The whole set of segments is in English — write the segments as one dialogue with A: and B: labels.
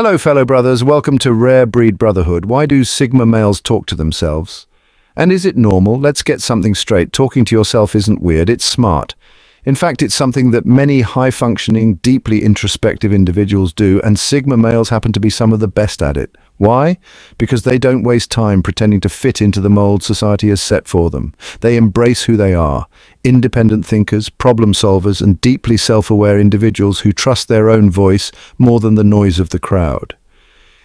A: Hello, fellow brothers. Welcome to Rare Breed Brotherhood. Why do Sigma males talk to themselves? And is it normal? Let's get something straight. Talking to yourself isn't weird, it's smart. In fact, it's something that many high-functioning, deeply introspective individuals do, and Sigma males happen to be some of the best at it. Why? Because they don't waste time pretending to fit into the mold society has set for them. They embrace who they are, independent thinkers, problem solvers, and deeply self-aware individuals who trust their own voice more than the noise of the crowd.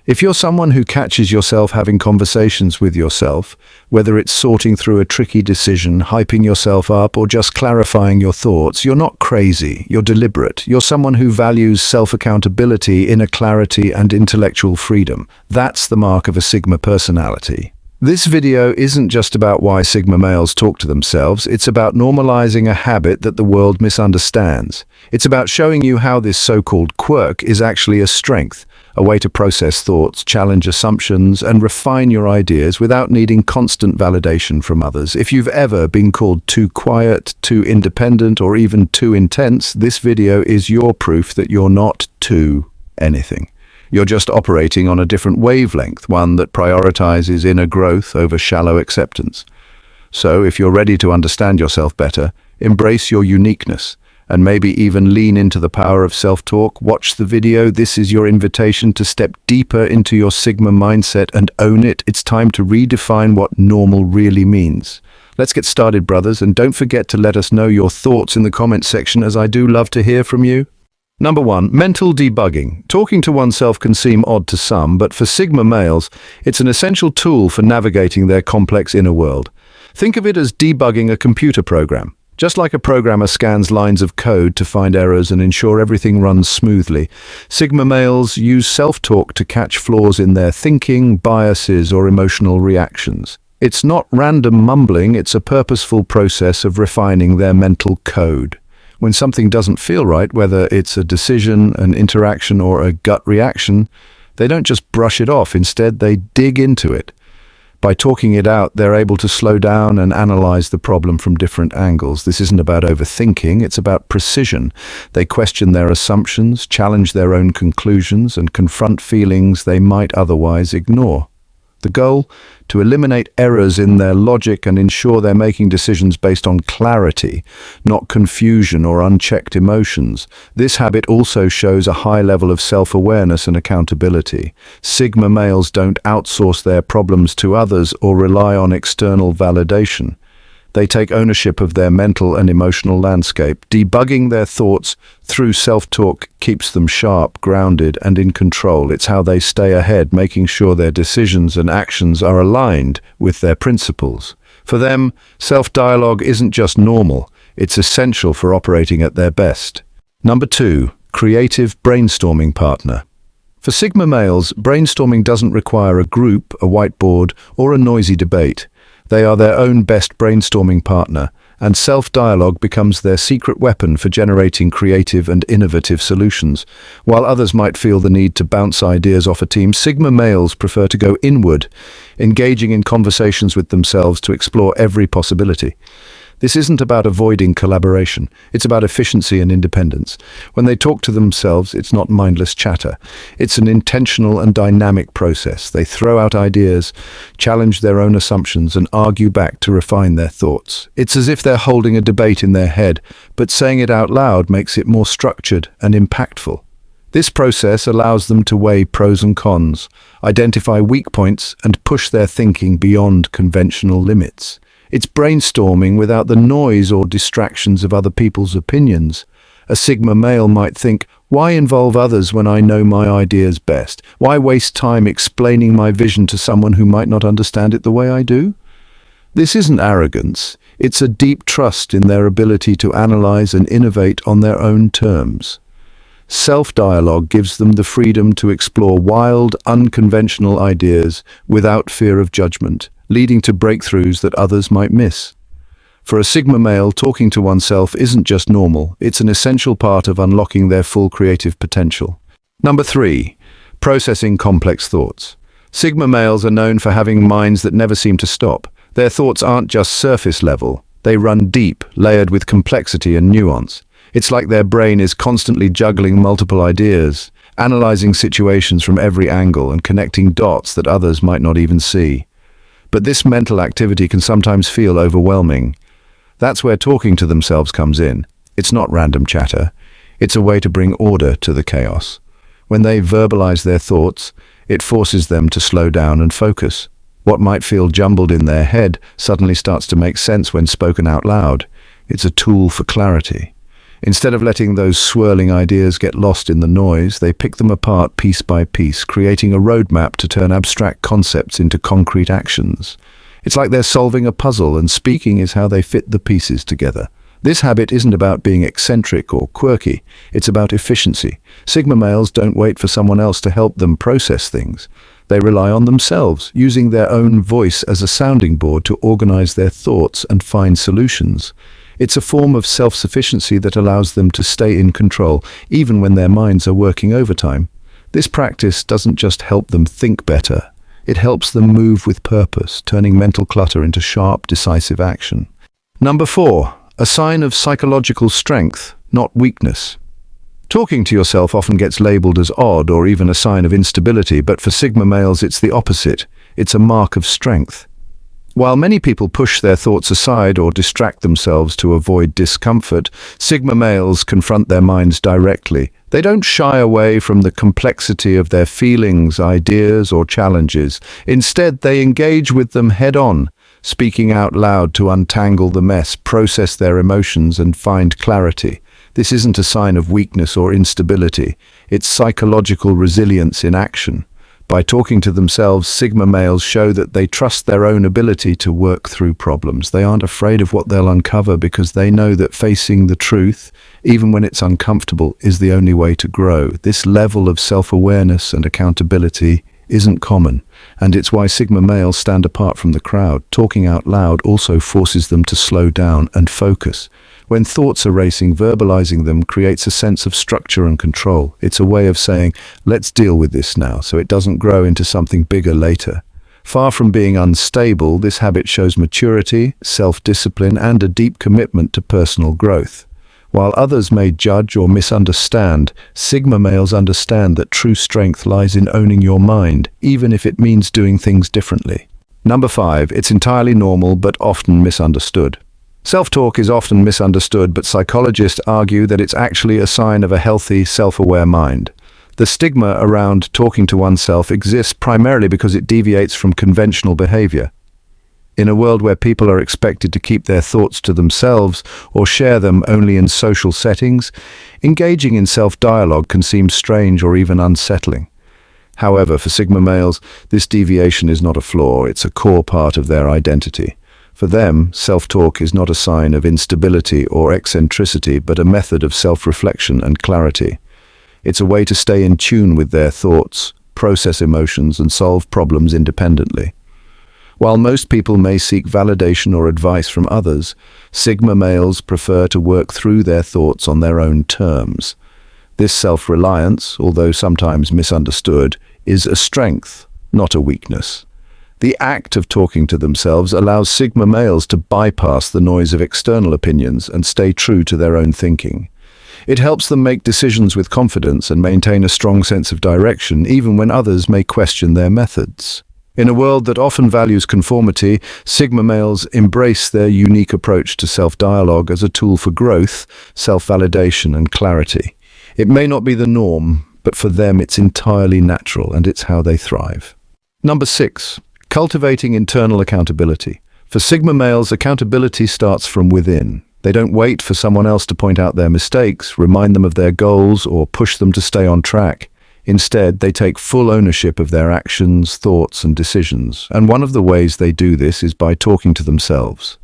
A: If you're someone who catches yourself having conversations with yourself, whether it's sorting through a tricky decision, hyping yourself up, or just clarifying your thoughts, you're not crazy, you're deliberate. You're someone who values self-accountability, inner clarity, and intellectual freedom. That's the mark of a Sigma personality. This video isn't just about why Sigma males talk to themselves, it's about normalizing a habit that the world misunderstands. It's about showing you how this so-called quirk is actually a strength, a way to process thoughts, challenge assumptions, and refine your ideas without needing constant validation from others. If you've ever been called too quiet, too independent, or even too intense, this video is your proof that you're not too anything. You're just operating on a different wavelength, one that prioritizes inner growth over shallow acceptance. So, if you're ready to understand yourself better, embrace your uniqueness, and maybe even lean into the power of self-talk, watch the video. This is your invitation to step deeper into your Sigma mindset and own it. It's time to redefine what normal really means. Let's get started, brothers, and don't forget to let us know your thoughts in the comments section, as I do love to hear from you. Number 1, mental debugging. Talking to oneself can seem odd to some, but for Sigma males, it's an essential tool for navigating their complex inner world. Think of it as debugging a computer program. Just like a programmer scans lines of code to find errors and ensure everything runs smoothly, Sigma males use self-talk to catch flaws in their thinking, biases, or emotional reactions. It's not random mumbling, it's a purposeful process of refining their mental code. When something doesn't feel right, whether it's a decision, an interaction, or a gut reaction, they don't just brush it off. Instead, they dig into it. By talking it out, they're able to slow down and analyze the problem from different angles. This isn't about overthinking, it's about precision. They question their assumptions, challenge their own conclusions, and confront feelings they might otherwise ignore. The goal? To eliminate errors in their logic and ensure they're making decisions based on clarity, not confusion or unchecked emotions. This habit also shows a high level of self-awareness and accountability. Sigma males don't outsource their problems to others or rely on external validation. They take ownership of their mental and emotional landscape. Debugging their thoughts through self-talk keeps them sharp, grounded, and in control. It's how they stay ahead, making sure their decisions and actions are aligned with their principles. For them, self-dialogue isn't just normal, it's essential for operating at their best. Number 2, creative brainstorming partner. For Sigma males, brainstorming doesn't require a group, a whiteboard, or a noisy debate. They are their own best brainstorming partner, and self-dialogue becomes their secret weapon for generating creative and innovative solutions. While others might feel the need to bounce ideas off a team, Sigma males prefer to go inward, engaging in conversations with themselves to explore every possibility. This isn't about avoiding collaboration, it's about efficiency and independence. When they talk to themselves, it's not mindless chatter. It's an intentional and dynamic process. They throw out ideas, challenge their own assumptions, and argue back to refine their thoughts. It's as if they're holding a debate in their head, but saying it out loud makes it more structured and impactful. This process allows them to weigh pros and cons, identify weak points, and push their thinking beyond conventional limits. It's brainstorming without the noise or distractions of other people's opinions. A Sigma male might think, why involve others when I know my ideas best? Why waste time explaining my vision to someone who might not understand it the way I do? This isn't arrogance, it's a deep trust in their ability to analyze and innovate on their own terms. Self-dialogue gives them the freedom to explore wild, unconventional ideas without fear of judgment, leading to breakthroughs that others might miss. For a Sigma male, talking to oneself isn't just normal, it's an essential part of unlocking their full creative potential. Number 3, processing complex thoughts. Sigma males are known for having minds that never seem to stop. Their thoughts aren't just surface level, they run deep, layered with complexity and nuance. It's like their brain is constantly juggling multiple ideas, analyzing situations from every angle and connecting dots that others might not even see. But this mental activity can sometimes feel overwhelming. That's where talking to themselves comes in. It's not random chatter. It's a way to bring order to the chaos. When they verbalize their thoughts, it forces them to slow down and focus. What might feel jumbled in their head suddenly starts to make sense when spoken out loud. It's a tool for clarity. Instead of letting those swirling ideas get lost in the noise, they pick them apart piece by piece, creating a roadmap to turn abstract concepts into concrete actions. It's like they're solving a puzzle, and speaking is how they fit the pieces together. This habit isn't about being eccentric or quirky, it's about efficiency. Sigma males don't wait for someone else to help them process things. They rely on themselves, using their own voice as a sounding board to organize their thoughts and find solutions. It's a form of self-sufficiency that allows them to stay in control, even when their minds are working overtime. This practice doesn't just help them think better, it helps them move with purpose, turning mental clutter into sharp, decisive action. Number 4, a sign of psychological strength, not weakness. Talking to yourself often gets labeled as odd or even a sign of instability, but for Sigma males it's the opposite. It's a mark of strength. While many people push their thoughts aside or distract themselves to avoid discomfort, Sigma males confront their minds directly. They don't shy away from the complexity of their feelings, ideas, or challenges. Instead, they engage with them head-on, speaking out loud to untangle the mess, process their emotions, and find clarity. This isn't a sign of weakness or instability. It's psychological resilience in action. By talking to themselves, Sigma males show that they trust their own ability to work through problems. They aren't afraid of what they'll uncover because they know that facing the truth, even when it's uncomfortable, is the only way to grow. This level of self-awareness and accountability isn't common, and it's why Sigma males stand apart from the crowd. Talking out loud also forces them to slow down and focus. When thoughts are racing, verbalizing them creates a sense of structure and control. It's a way of saying, let's deal with this now, so it doesn't grow into something bigger later. Far from being unstable, this habit shows maturity, self-discipline, and a deep commitment to personal growth. While others may judge or misunderstand, Sigma males understand that true strength lies in owning your mind, even if it means doing things differently. Number 5, it's entirely normal but often misunderstood. Self-talk is often misunderstood, but psychologists argue that it's actually a sign of a healthy, self-aware mind. The stigma around talking to oneself exists primarily because it deviates from conventional behavior. In a world where people are expected to keep their thoughts to themselves or share them only in social settings, engaging in self-dialogue can seem strange or even unsettling. However, for Sigma males, this deviation is not a flaw, it's a core part of their identity. For them, self-talk is not a sign of instability or eccentricity, but a method of self-reflection and clarity. It's a way to stay in tune with their thoughts, process emotions, and solve problems independently. While most people may seek validation or advice from others, Sigma males prefer to work through their thoughts on their own terms. This self-reliance, although sometimes misunderstood, is a strength, not a weakness. The act of talking to themselves allows Sigma males to bypass the noise of external opinions and stay true to their own thinking. It helps them make decisions with confidence and maintain a strong sense of direction, even when others may question their methods. In a world that often values conformity, Sigma males embrace their unique approach to self-dialogue as a tool for growth, self-validation, and clarity. It may not be the norm, but for them it's entirely natural, and it's how they thrive. Number 6. Cultivating internal accountability. For Sigma males, accountability starts from within. They don't wait for someone else to point out their mistakes, remind them of their goals, or push them to stay on track. Instead, they take full ownership of their actions, thoughts, and decisions. And one of the ways they do this is by talking to themselves.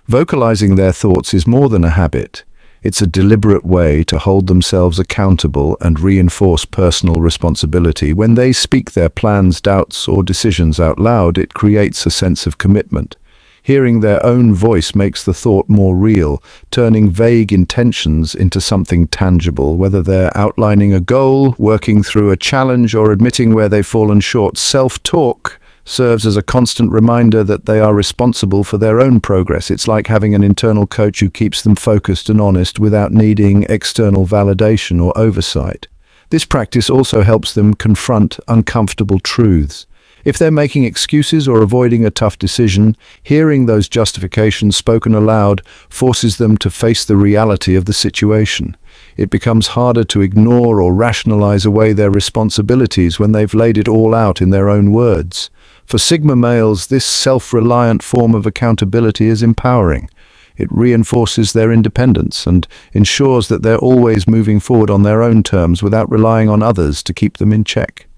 A: Vocalizing their thoughts is more than a habit. It's a deliberate way to hold themselves accountable and reinforce personal responsibility. When they speak their plans, doubts, or decisions out loud, it creates a sense of commitment. Hearing their own voice makes the thought more real, turning vague intentions into something tangible, whether they're outlining a goal, working through a challenge, or admitting where they've fallen short. Self-talk serves as a constant reminder that they are responsible for their own progress. It's like having an internal coach who keeps them focused and honest without needing external validation or oversight. This practice also helps them confront uncomfortable truths. If they're making excuses or avoiding a tough decision, hearing those justifications spoken aloud forces them to face the reality of the situation. It becomes harder to ignore or rationalize away their responsibilities when they've laid it all out in their own words. For Sigma males, this self-reliant form of accountability is empowering. It reinforces their independence and ensures that they're always moving forward on their own terms without relying on others to keep them in check.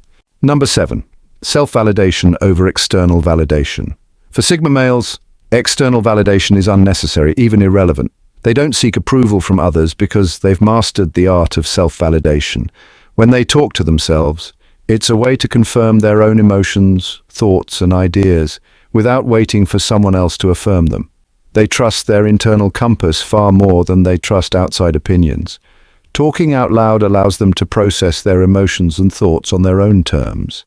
A: Number 7. Self-validation over external validation. For Sigma males, external validation is unnecessary, even irrelevant. They don't seek approval from others because they've mastered the art of self-validation. When they talk to themselves, it's a way to confirm their own emotions, thoughts, and ideas without waiting for someone else to affirm them. They trust their internal compass far more than they trust outside opinions. Talking out loud allows them to process their emotions and thoughts on their own terms.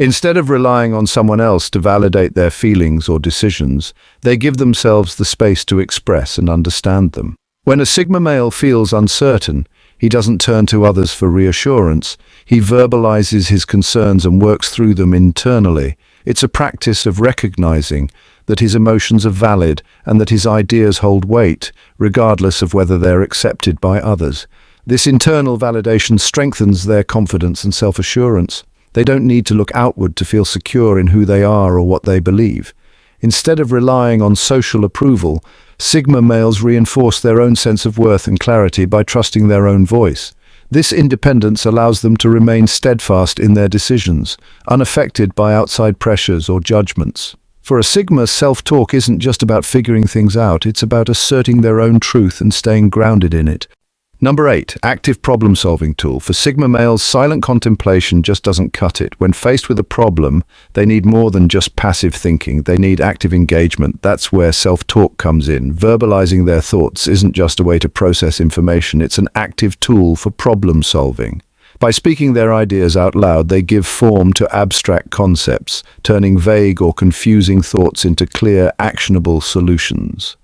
A: Instead of relying on someone else to validate their feelings or decisions, they give themselves the space to express and understand them. When a Sigma male feels uncertain, he doesn't turn to others for reassurance. He verbalizes his concerns and works through them internally. It's a practice of recognizing that his emotions are valid and that his ideas hold weight, regardless of whether they're accepted by others. This internal validation strengthens their confidence and self-assurance. They don't need to look outward to feel secure in who they are or what they believe. Instead of relying on social approval, Sigma males reinforce their own sense of worth and clarity by trusting their own voice. This independence allows them to remain steadfast in their decisions, unaffected by outside pressures or judgments. For a Sigma, self-talk isn't just about figuring things out, it's about asserting their own truth and staying grounded in it. Number 8, active problem-solving tool. For Sigma males, silent contemplation just doesn't cut it. When faced with a problem, they need more than just passive thinking. They need active engagement. That's where self-talk comes in. Verbalizing their thoughts isn't just a way to process information, it's an active tool for problem-solving. By speaking their ideas out loud, they give form to abstract concepts, turning vague or confusing thoughts into clear, actionable solutions.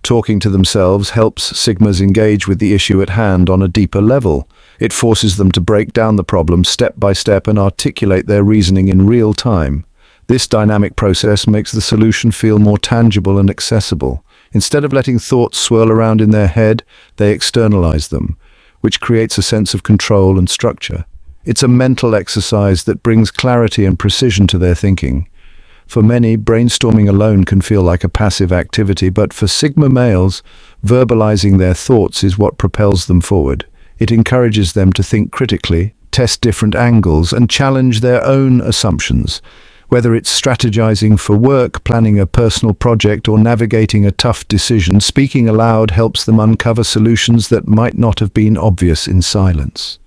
A: Talking to themselves helps Sigmas engage with the issue at hand on a deeper level. It forces them to break down the problem step by step and articulate their reasoning in real time. This dynamic process makes the solution feel more tangible and accessible. Instead of letting thoughts swirl around in their head, they externalize them, which creates a sense of control and structure. It's a mental exercise that brings clarity and precision to their thinking. For many, brainstorming alone can feel like a passive activity, but for Sigma males, verbalizing their thoughts is what propels them forward. It encourages them to think critically, test different angles, and challenge their own assumptions. Whether it's strategizing for work, planning a personal project, or navigating a tough decision, speaking aloud helps them uncover solutions that might not have been obvious in silence.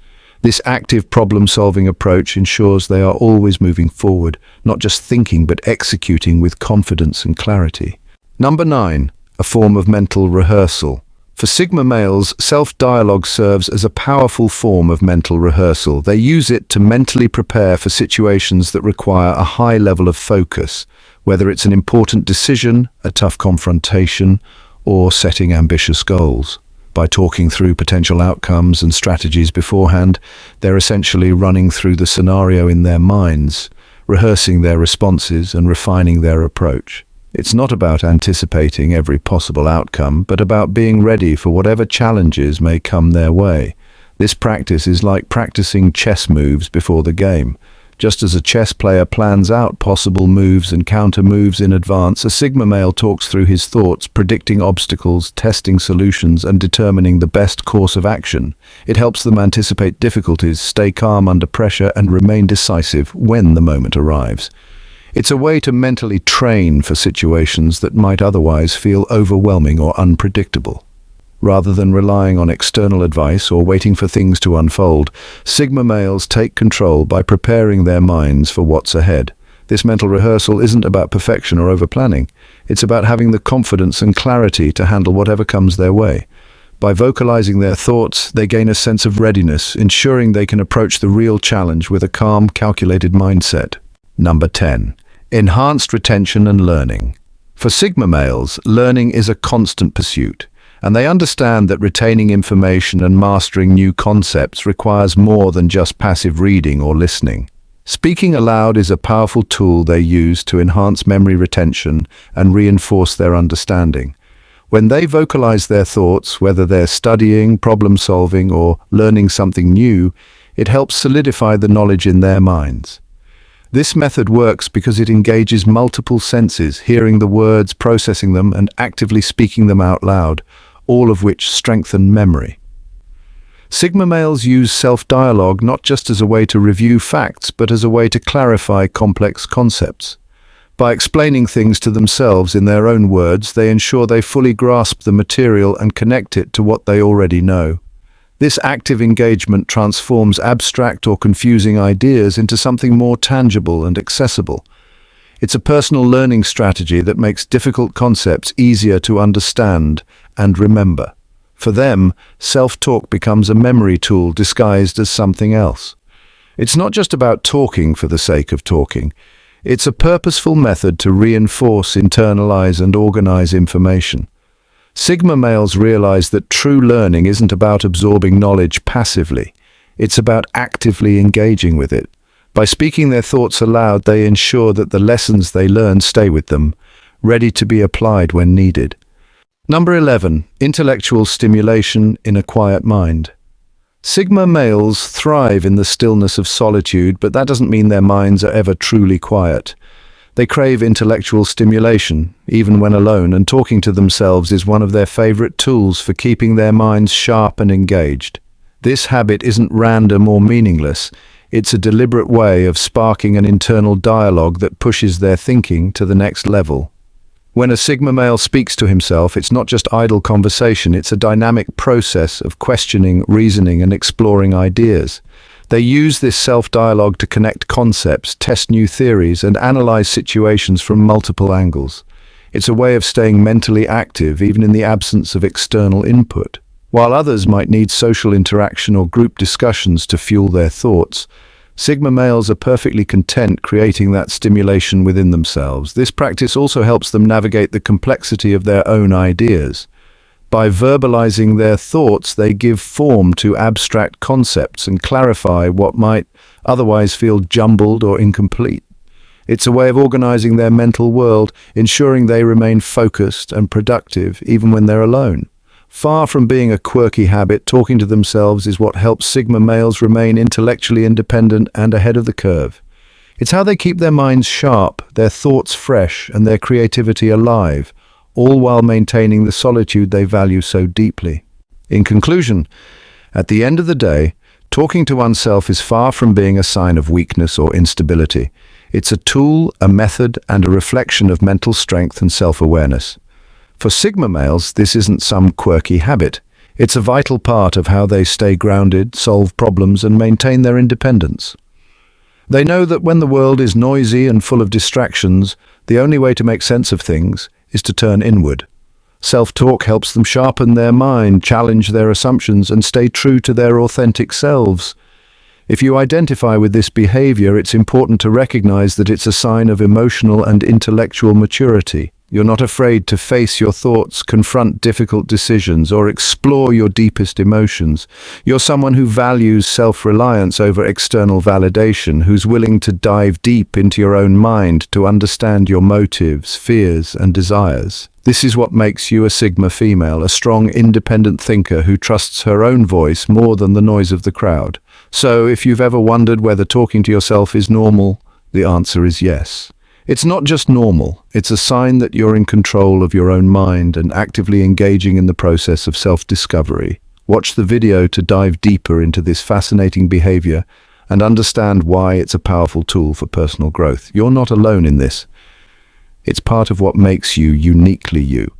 A: This active problem-solving approach ensures they are always moving forward, not just thinking but executing with confidence and clarity. Number 9, a form of mental rehearsal. For Sigma males, self-dialogue serves as a powerful form of mental rehearsal. They use it to mentally prepare for situations that require a high level of focus, whether it's an important decision, a tough confrontation, or setting ambitious goals. By talking through potential outcomes and strategies beforehand, they're essentially running through the scenario in their minds, rehearsing their responses and refining their approach. It's not about anticipating every possible outcome, but about being ready for whatever challenges may come their way. This practice is like practicing chess moves before the game. Just as a chess player plans out possible moves and counter moves in advance, a Sigma male talks through his thoughts, predicting obstacles, testing solutions, and determining the best course of action. It helps them anticipate difficulties, stay calm under pressure, and remain decisive when the moment arrives. It's a way to mentally train for situations that might otherwise feel overwhelming or unpredictable. Rather than relying on external advice or waiting for things to unfold, Sigma males take control by preparing their minds for what's ahead. This mental rehearsal isn't about perfection or over-planning. It's about having the confidence and clarity to handle whatever comes their way. By vocalizing their thoughts, they gain a sense of readiness, ensuring they can approach the real challenge with a calm, calculated mindset. Number 10. Enhanced retention and learning. For Sigma males, learning is a constant pursuit. And they understand that retaining information and mastering new concepts requires more than just passive reading or listening. Speaking aloud is a powerful tool they use to enhance memory retention and reinforce their understanding. When they vocalize their thoughts, whether they're studying, problem-solving, or learning something new, it helps solidify the knowledge in their minds. This method works because it engages multiple senses, hearing the words, processing them, and actively speaking them out loud, all of which strengthen memory. Sigma males use self-dialogue not just as a way to review facts, but as a way to clarify complex concepts. By explaining things to themselves in their own words, they ensure they fully grasp the material and connect it to what they already know. This active engagement transforms abstract or confusing ideas into something more tangible and accessible. It's a personal learning strategy that makes difficult concepts easier to understand and remember. For them, self-talk becomes a memory tool disguised as something else. It's not just about talking for the sake of talking. It's a purposeful method to reinforce, internalize, and organize information. Sigma males realize that true learning isn't about absorbing knowledge passively. It's about actively engaging with it. By speaking their thoughts aloud, they ensure that the lessons they learn stay with them, ready to be applied when needed. Number 11. Intellectual stimulation in a quiet mind. Sigma males thrive in the stillness of solitude, but that doesn't mean their minds are ever truly quiet. They crave intellectual stimulation, even when alone, and talking to themselves is one of their favorite tools for keeping their minds sharp and engaged. This habit isn't random or meaningless. It's a deliberate way of sparking an internal dialogue that pushes their thinking to the next level. When a Sigma male speaks to himself, it's not just idle conversation, it's a dynamic process of questioning, reasoning, and exploring ideas. They use this self-dialogue to connect concepts, test new theories, and analyze situations from multiple angles. It's a way of staying mentally active, even in the absence of external input. While others might need social interaction or group discussions to fuel their thoughts, Sigma males are perfectly content creating that stimulation within themselves. This practice also helps them navigate the complexity of their own ideas. By verbalizing their thoughts, they give form to abstract concepts and clarify what might otherwise feel jumbled or incomplete. It's a way of organizing their mental world, ensuring they remain focused and productive even when they're alone. Far from being a quirky habit, talking to themselves is what helps Sigma males remain intellectually independent and ahead of the curve. It's how they keep their minds sharp, their thoughts fresh, and their creativity alive, all while maintaining the solitude they value so deeply. In conclusion, at the end of the day, talking to oneself is far from being a sign of weakness or instability. It's a tool, a method, and a reflection of mental strength and self-awareness. For Sigma males, this isn't some quirky habit. It's a vital part of how they stay grounded, solve problems, and maintain their independence. They know that when the world is noisy and full of distractions, the only way to make sense of things is to turn inward. Self-talk helps them sharpen their mind, challenge their assumptions, and stay true to their authentic selves. If you identify with this behavior, it's important to recognize that it's a sign of emotional and intellectual maturity. You're not afraid to face your thoughts, confront difficult decisions, or explore your deepest emotions. You're someone who values self-reliance over external validation, who's willing to dive deep into your own mind to understand your motives, fears, and desires. This is what makes you a Sigma female, a strong, independent thinker who trusts her own voice more than the noise of the crowd. So, if you've ever wondered whether talking to yourself is normal, the answer is yes. It's not just normal, it's a sign that you're in control of your own mind and actively engaging in the process of self-discovery. Watch the video to dive deeper into this fascinating behavior and understand why it's a powerful tool for personal growth. You're not alone in this. It's part of what makes you uniquely you.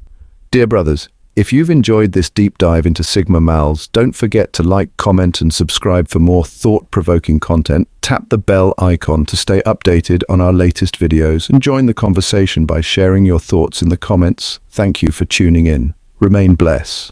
A: Dear brothers, if you've enjoyed this deep dive into Sigma males, don't forget to like, comment, and subscribe for more thought-provoking content. Tap the bell icon to stay updated on our latest videos and join the conversation by sharing your thoughts in the comments. Thank you for tuning in. Remain blessed.